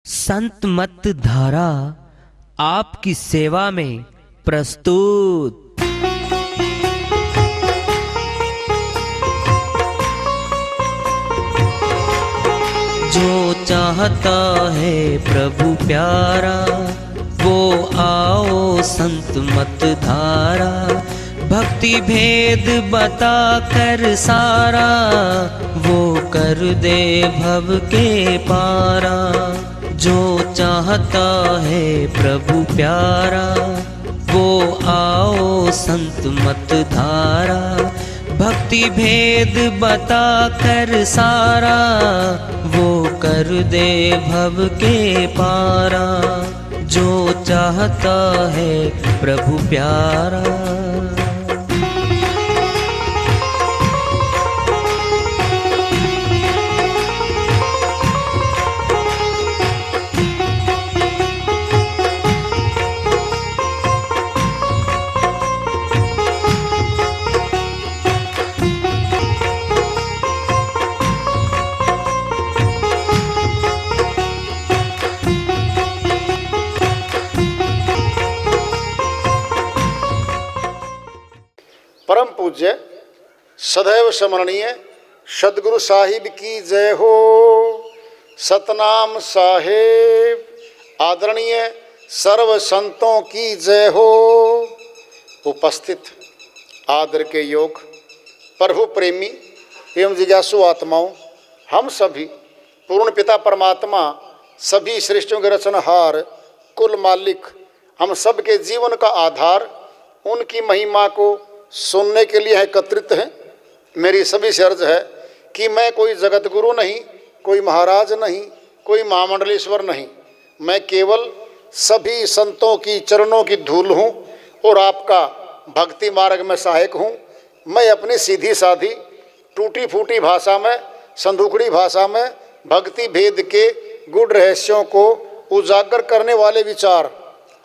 संत मत धारा आपकी सेवा में प्रस्तुत। जो चाहता है प्रभु प्यारा, वो आओ संत मत धारा। भक्ति भेद बता कर सारा, वो कर दे भव के पारा। जो चाहता है प्रभु प्यारा, वो आओ संत मत धारा। भक्ति भेद बता कर सारा, वो कर दे भव के पारा। जो चाहता है प्रभु प्यारा। परम पूज्य सदैव स्मरणीय सदगुरु साहिब की जय हो। सतनाम साहेब आदरणीय सर्व संतों की जय हो। उपस्थित आदर के योग प्रभु प्रेमी एवं जिज्ञासु आत्माओं, हम सभी पूर्ण पिता परमात्मा सभी सृष्टियों के रचनहार कुल मालिक, हम सब के जीवन का आधार, उनकी महिमा को सुनने के लिए एकत्रित हैं। मेरी सभी से अर्ज है कि मैं कोई जगत गुरु नहीं, कोई महाराज नहीं, कोई महामंडलेश्वर नहीं। मैं केवल सभी संतों की चरणों की धूल हूँ और आपका भक्ति मार्ग में सहायक हूँ। मैं अपनी सीधी साधी टूटी फूटी भाषा में, संदूकड़ी भाषा में भक्ति भेद के गूढ़ रहस्यों को उजागर करने वाले विचार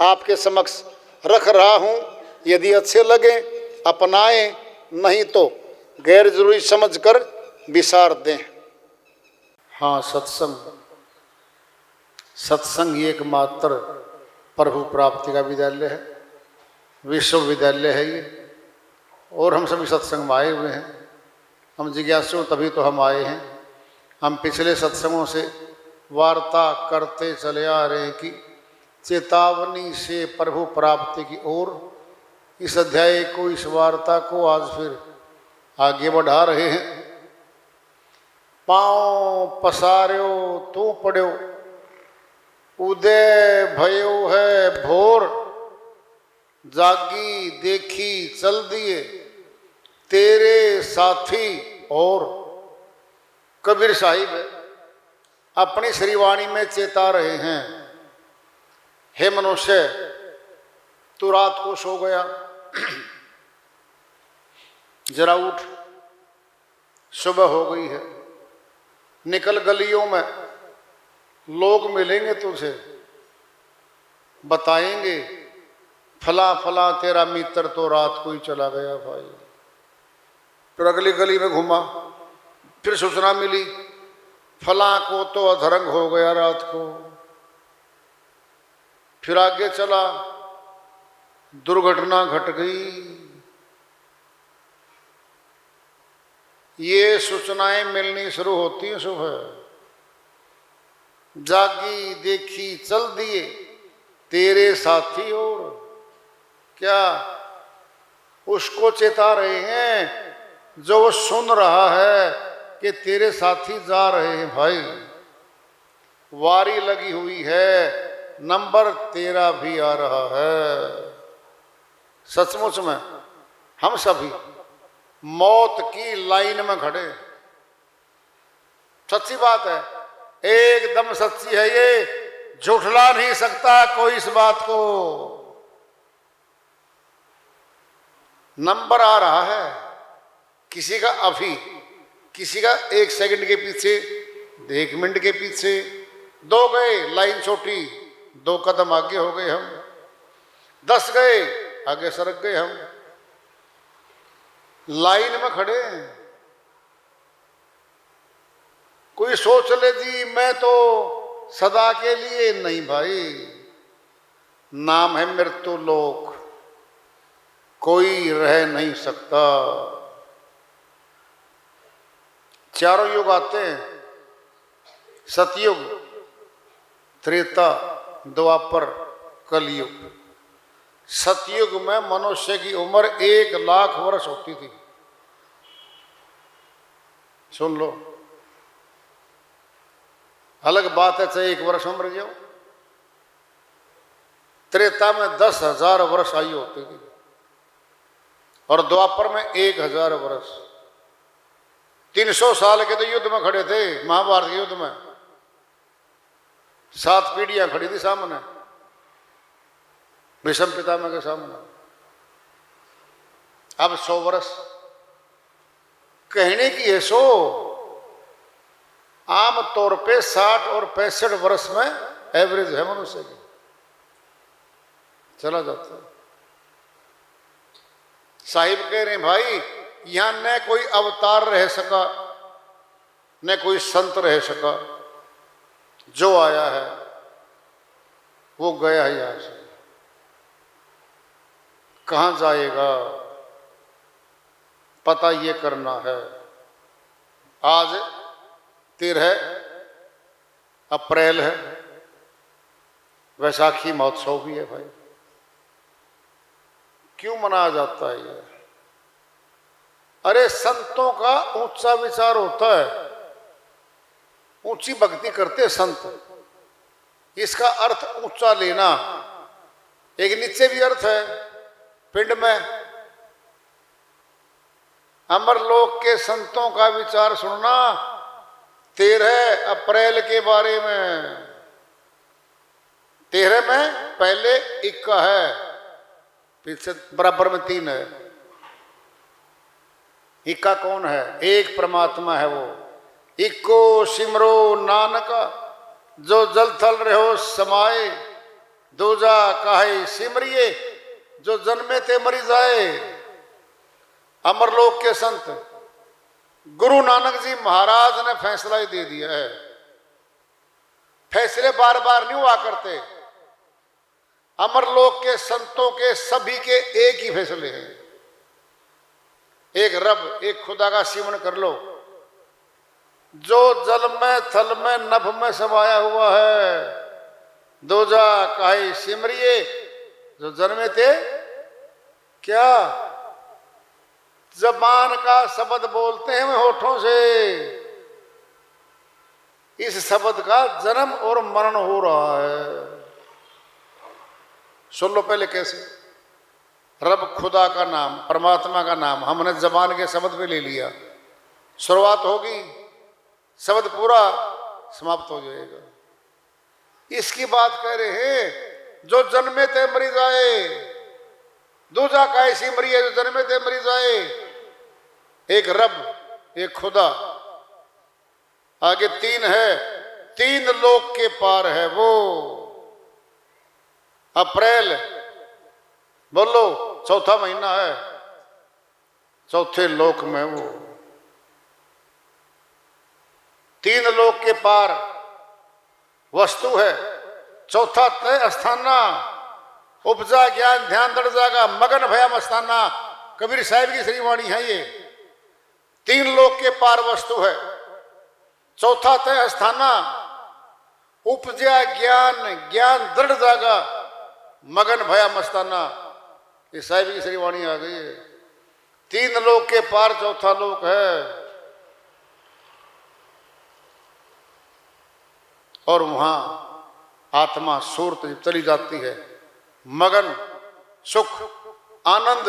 आपके समक्ष रख रहा हूँ। यदि अच्छे लगे अपनाएं, नहीं तो गैर जरूरी समझकर विसार दें। हाँ, सत्संग ही एकमात्र प्रभु प्राप्ति का विद्यालय है, विश्वविद्यालय है ये। और हम सभी सत्संग में आए हुए हैं। हम जिज्ञासु तभी तो हम आए हैं। हम पिछले सत्संगों से वार्ता करते चले आ रहे हैं कि चेतावनी से प्रभु प्राप्ति की ओर इस अध्याय को, इस वार्ता को आज फिर आगे बढ़ा रहे हैं। पाँव पसार्यो तू पड़ो, उदय भयो है भोर। जागी देखी चल दिए तेरे साथी और। कबीर साहिब अपनी श्रीवाणी में चेता रहे हैं, हे मनुष्य, तू रात को सो गया, जरा उठ, सुबह हो गई है। निकल गलियों में, लोग मिलेंगे तुझे, बताएंगे फला फला तेरा मित्र तो रात को ही चला गया भाई। फिर अगली गली में घूमा, फिर सूचना मिली फला को तो अधरंग हो गया रात को। फिर आगे चला, दुर्घटना घट गई। ये सूचनाएं मिलनी शुरू होती हैं सुबह। जागी देखी चल दिए तेरे साथी और। क्या उसको चेता रहे हैं जो वो सुन रहा है कि तेरे साथी जा रहे हैं भाई, वारी लगी हुई है, नंबर तेरा भी आ रहा है। सचमुच में हम सभी मौत की लाइन में खड़े। सच्ची बात है, एकदम सच्ची है ये, झूठला नहीं सकता कोई इस बात को। नंबर आ रहा है, किसी का अभी, किसी का 1 सेकंड के पीछे, 1 मिनट के पीछे। 2 गए, लाइन छोटी, 2 कदम आगे हो गए हम। 10 गए, आगे सरक गए हम। लाइन में खड़े हैं। कोई सोच ले जी मैं तो सदा के लिए नहीं भाई, नाम है मृत्यु लोक, कोई रह नहीं सकता। चारों युग आते हैं, सतयुग, त्रेता, द्वापर, कलयुग। सतयुग में मनुष्य की उम्र 1,00,000 वर्ष होती थी। सुन लो, अलग बात है चाहे 1 वर्ष में मर जाओ। त्रेता में 10,000 वर्ष आयु होती थी और द्वापर में 1,000 वर्ष। 300 साल के तो युद्ध में खड़े थे, महाभारत के युद्ध में 7 पीढ़ियां खड़ी थी सामने, भीष्म पितामह के सामने। अब 100 वर्ष कहने की है। 100 आम तौर पे 60 और 65 वर्ष में एवरेज है मनुष्य की, चला जाता है। साहिब कह रहे हैं भाई, यहां न कोई अवतार रह सका, न कोई संत रह सका। जो आया है वो गया है यहां से, कहां जाएगा पता ये करना है। आज 13 अप्रैल है, वैसाखी महोत्सव भी है भाई। क्यों मनाया जाता है ये? अरे संतों का ऊंचा विचार होता है, ऊंची भक्ति करते संत। इसका अर्थ ऊंचा लेना। एक नीचे भी अर्थ है पिंड में। अमरलोक के संतों का विचार सुनना 13 अप्रैल के बारे में। 13 में पहले 1 है, पीछे बराबर में 3 है। 1 कौन है? एक परमात्मा है वो। इको सिमरो नानक, जो जल थल रहो समाए, दूजा काहे सिमरिए, जो जन्मे ते मरी जाए। अमरलोक के संत गुरु नानक जी महाराज ने फैसला ही दे दिया है। फैसले बार बार नहीं हुआ करते। अमरलोक के संतों के सभी के एक ही फैसले हैं। एक रब, एक खुदा का सिमरन कर लो, जो जल में थल में नभ में समाया हुआ है। दूजा काहे सिमरिए, जो जन्मे थे क्या जबान का शब्द बोलते हैं वे होठों से। इस शब्द का जन्म और मरण हो रहा है। सुन लो पहले कैसे। रब खुदा का नाम, परमात्मा का नाम हमने जबान के शब्द पे ले लिया। शुरुआत होगी, शब्द पूरा समाप्त हो जाएगा। इसकी बात कह रहे हैं, जो जन्मे ते मरी जाए। दूजा का ऐसी मरी है, जो जन्मे ते मरी जाए। एक रब, एक खुदा, आगे 3 है, 3 लोक के पार है वो। अप्रैल बोलो, चौथा महीना है, चौथे लोक में वो। 3 लोक के पार वस्तु है। चौथा तय स्थाना, उपजा ज्ञान ध्यान दड़ जागा, मगन भया मस्ताना। कबीर साहिब की श्रीवाणी है ये। 3 लोक के पार वस्तु है। चौथा तय स्थाना, उपजा ज्ञान ज्ञान दृढ़ जागा, मगन भया मस्ताना। ये साहिब की श्रीवाणी आ गई है। 3 लोक के पार चौथा लोक है। और वहां आत्मा सूरत चली जाती है, मगन सुख आनंद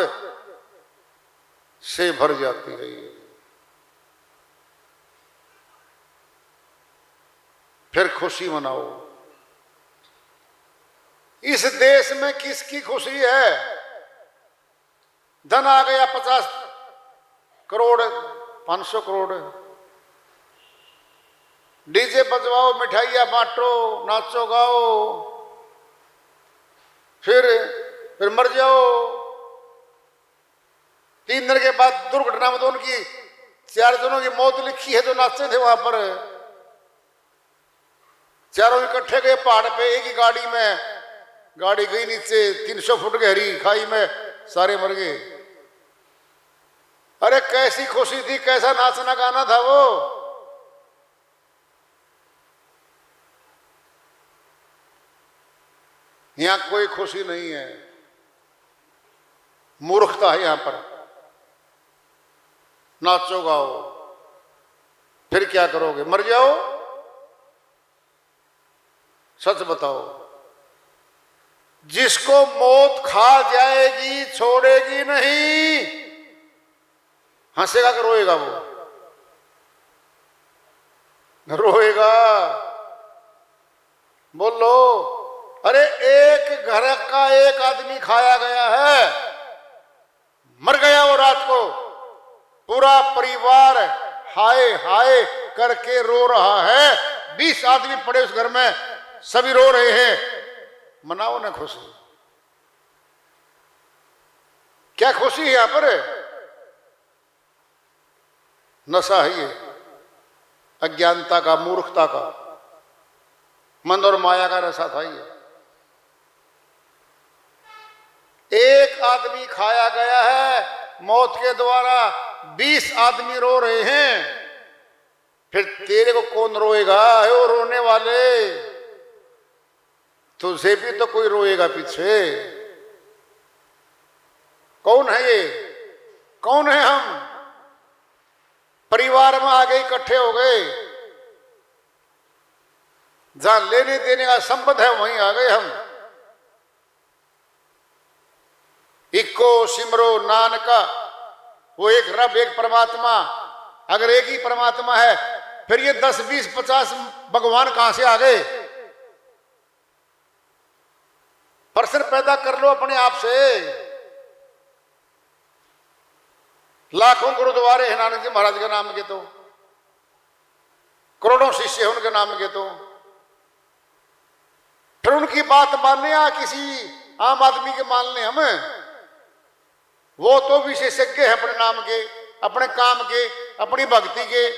से भर जाती है। फिर खुशी मनाओ। इस देश में किसकी खुशी है? धन आ गया 50 करोड़ 500 करोड़, डीजे बजवाओ, मिठाइयां बांटो, नाचो गाओ, फिर मर जाओ। 3 दिन के बाद दुर्घटना में तो उनकी 4 जनों की मौत लिखी है जो नाचे थे वहां पर। चारों इकट्ठे गए पहाड़ पे एक ही गाड़ी में, गाड़ी गई नीचे 300 फुट गहरी खाई में, सारे मर गए। अरे कैसी खुशी थी, कैसा नाचना गाना था वो। यहां कोई खुशी नहीं है, मूर्खता है यहां पर। नाचो गाओ, फिर क्या करोगे, मर जाओ। सच बताओ, जिसको मौत खा जाएगी छोड़ेगी नहीं, हंसेगा कि रोएगा? वो रोएगा। बोलो। अरे एक घर का एक आदमी खाया गया है, मर गया वो रात को, पूरा परिवार हाय हाय करके रो रहा है। 20 आदमी पड़े उस घर में, सभी रो रहे हैं। मनाओ ना खुशी। क्या खुशी है यहां पर? नशा है ये, अज्ञानता का, मूर्खता का, मन और माया का नशा था ये। एक आदमी खाया गया है मौत के द्वारा, 20 आदमी रो रहे हैं। फिर तेरे को कौन रोएगा? है वो रोने वाले, तुझे भी तो कोई रोएगा पीछे। कौन है ये? कौन है हम? परिवार में आगे इकट्ठे हो गए, जहां लेने देने का संबंध है वहीं आ गए हम। इक्को सिमरो नानका, वो एक रब, एक परमात्मा। अगर एक ही परमात्मा है, फिर ये 10, 20, 50 भगवान कहां से आ गए? प्रश्न पैदा कर लो अपने आप से। लाखों गुरुद्वारे हैं नानक जी महाराज के नाम के, तो करोड़ों शिष्य हैं उनके नाम के, तो फिर उनकी बात मानने या किसी आम आदमी के मान लें हमें? वो तो विशेषज्ञ है अपने नाम के, अपने काम के, अपनी भक्ति के,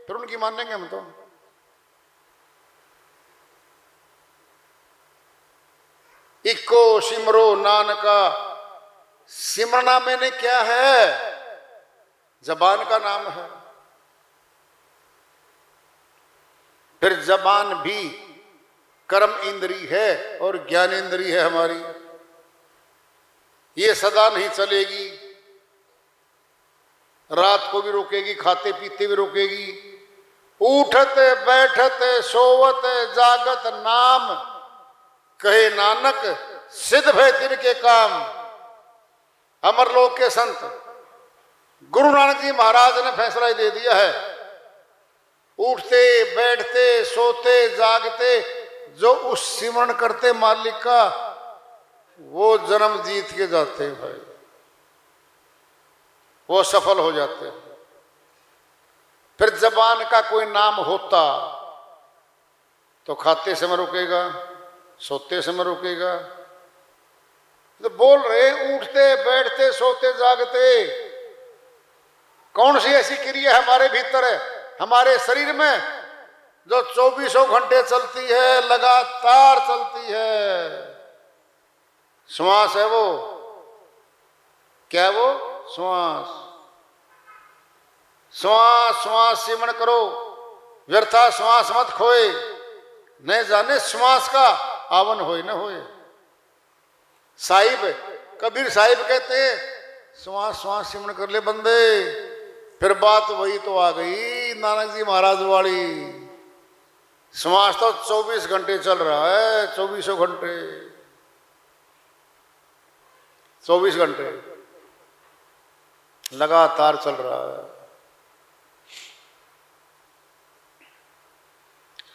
फिर उनकी मानेंगे हम? तो इक्को सिमरो नानका, सिमरना मैंने क्या है? जबान का नाम है। फिर जबान भी कर्म इंद्री है और ज्ञान इंद्री है हमारी। ये सदा नहीं चलेगी, रात को भी रोकेगी, खाते पीते भी रोकेगी। उठते बैठते सोवत जागत नाम, कहे नानक सिद्ध भय तिनके काम। अमरलोक के संत गुरु नानक जी महाराज ने फैसला दे दिया है, उठते बैठते सोते जागते जो उस सिमरण करते मालिक का, वो जन्म जीत के जाते हैं भाई, वो सफल हो जाते हैं। फिर जबान का कोई नाम होता तो खाते समय रुकेगा, सोते समय रुकेगा। तो बोल रहे उठते बैठते सोते जागते, कौन सी ऐसी क्रिया हमारे भीतर है, हमारे शरीर में, जो 24 घंटे चलती है, लगातार चलती है? श्वास है वो। क्या है वो? श्वास। श्वास श्वास सिमरण करो, व्यर्था श्वास मत खोए, न जाने श्वास का आवन होए न होए। साहिब कबीर साहिब कहते हैं, श्वास श्वास सिमरण कर ले बंदे। फिर बात वही तो आ गई नानक जी महाराज वाली, श्वास तो 24 घंटे चल रहा है, 24 घंटे, 24 घंटे लगातार चल रहा है।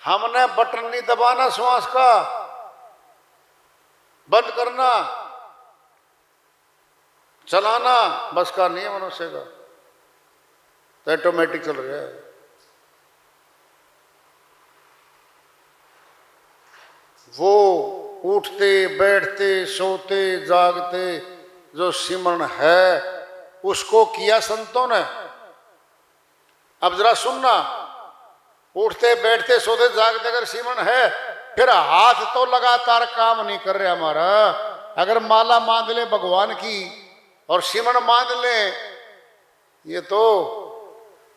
हमने बटन नहीं दबाना श्वास का, बंद करना, चलाना बस का नहीं है मनुष्य का, तो ऑटोमेटिक चल रहा है। वो उठते बैठते सोते जागते जो सिमरण है, उसको किया संतों ने। अब जरा सुनना, उठते बैठते सोते जागते अगर सीमन है, फिर हाथ तो लगातार काम नहीं कर रहे हमारा। अगर माला बांध ले भगवान की और सीमन बांध ले, ये तो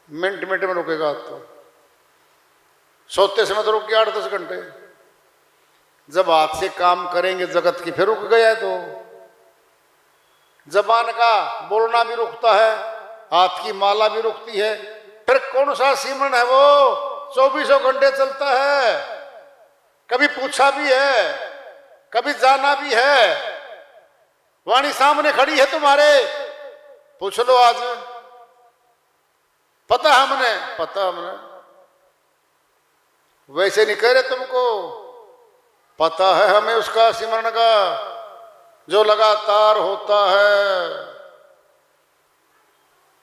मिनट मिनट में रुकेगा। तो सोते समय तो रुक गया 8-10 घंटे। जब हाथ से काम करेंगे जगत की, फिर रुक गया। तो जबान का बोलना भी रुकता है, हाथ की माला भी रुकती है, फिर कौन सा सीमन है वो 24 घंटे चलता है। कभी पूछा भी है, कभी जाना भी है। वाणी सामने खड़ी है तुम्हारे, पूछ लो आज। पता हमने, पता हमने, वैसे नहीं कह रहे तुमको, पता है हमें उसका सिमरन का जो लगातार होता है।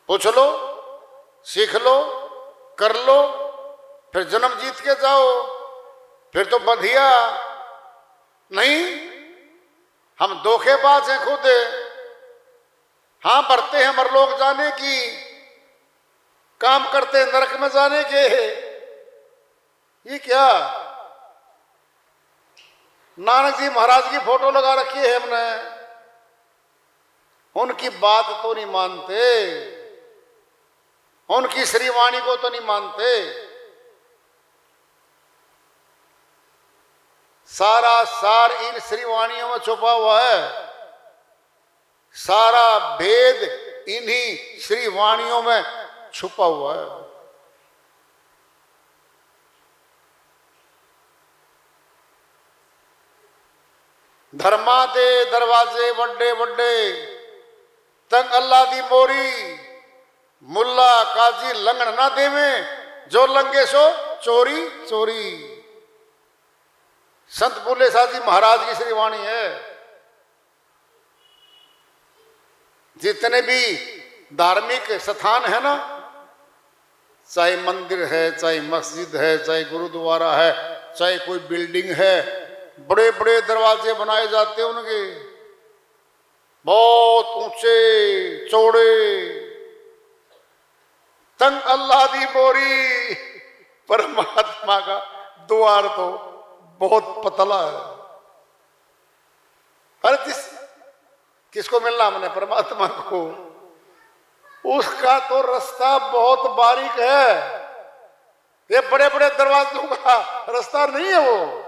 पूछ लो, सीख लो, कर लो, फिर जन्म जीत के जाओ, फिर तो बधिया। नहीं, हम धोखेबाज हैं खुद। हाँ भरते हैं मरलोक जाने की, काम करते हैं नरक में जाने के। ये क्या, नानक जी महाराज की फोटो लगा रखी है हमने, उनकी बात तो नहीं मानते, उनकी श्रीवाणी को तो नहीं मानते। सारा सार इन श्रीवाणियों में छुपा हुआ है, सारा भेद इन्हीं श्रीवाणियों में छुपा हुआ है। धर्मा दे दरवाजे वड्डे वड्डे, तंग अल्लाह दी मोरी, मुल्ला काजी लंघन ना देवे, जो लंघे सो चोरी चोरी। संत बुल्ले शाह जी महाराज की श्रीवाणी है। जितने भी धार्मिक स्थान है ना, चाहे मंदिर है, चाहे मस्जिद है, चाहे गुरुद्वारा है, चाहे कोई बिल्डिंग है, बड़े बड़े दरवाजे बनाए जाते हैं उनके, बहुत ऊंचे चौड़े। तंग अल्लाह दी बोरी, परमात्मा का द्वार तो बहुत पतला है। अरे किसको मिलना हमने, परमात्मा को, उसका तो रास्ता बहुत बारीक है। ये बड़े बड़े दरवाजों का रास्ता नहीं है वो।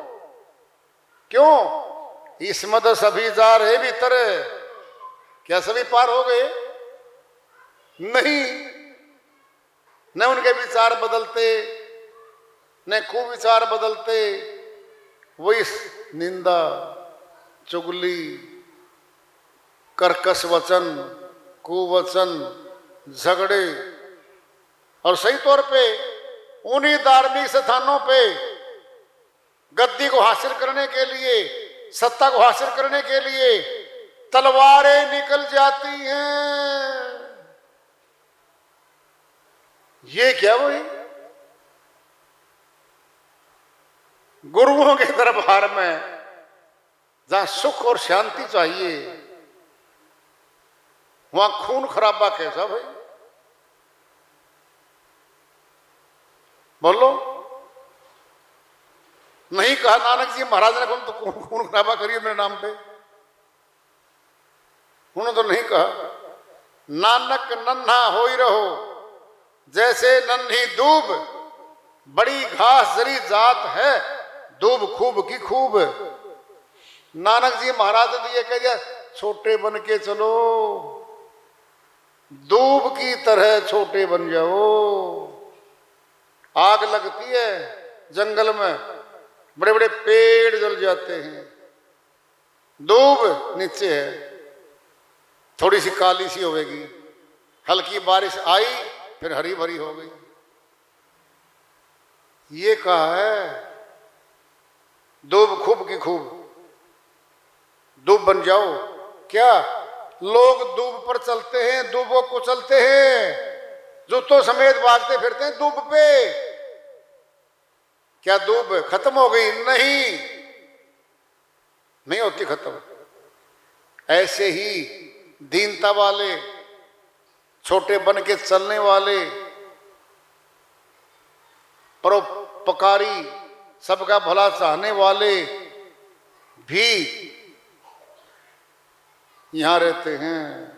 क्यों, इसमें तो सभी जा रहे भीतर। क्या सभी पार हो गए? नहीं, न उनके विचार बदलते, न कुविचार बदलते। वही निंदा, चुगली, कर्कश वचन, कुवचन, झगड़े। और सही तौर पे उन्हीं धार्मिक स्थानों पे गद्दी को हासिल करने के लिए, सत्ता को हासिल करने के लिए तलवारें निकल जाती हैं। ये क्या हुई? गुरुओं के दरबार में जहां सुख और शांति चाहिए, वहां खून खराबा कैसा भाई? बोलो। नहीं कहा नानक जी महाराज ने, कौन तो खून खराबा करिए मेरे नाम पे, उन्होंने तो नहीं कहा। नानक नन्हा हो ही रहो, जैसे नन्ही दूब, बड़ी घास जरी जात है, दूब खूब की खूब। नानक जी महाराज ने ये कह दिया, छोटे बन के चलो, दूब की तरह छोटे बन जाओ। आग लगती है जंगल में, बड़े बड़े पेड़ जल जाते हैं, दूब नीचे है, थोड़ी सी काली सी होगी, हल्की बारिश आई फिर हरी भरी हो गई। ये कहा है, दूब खूब की खूब, दूब बन जाओ। क्या लोग दूब पर चलते हैं, दूबों को चलते हैं, जूतों समेत भागते फिरते हैं दूब पे। क्या दूब खत्म हो गई? नहीं, नहीं होती खत्म। ऐसे ही दीनता वाले, छोटे बन के चलने वाले, परोपकारी, सबका भला चाहने वाले भी यहाँ रहते हैं।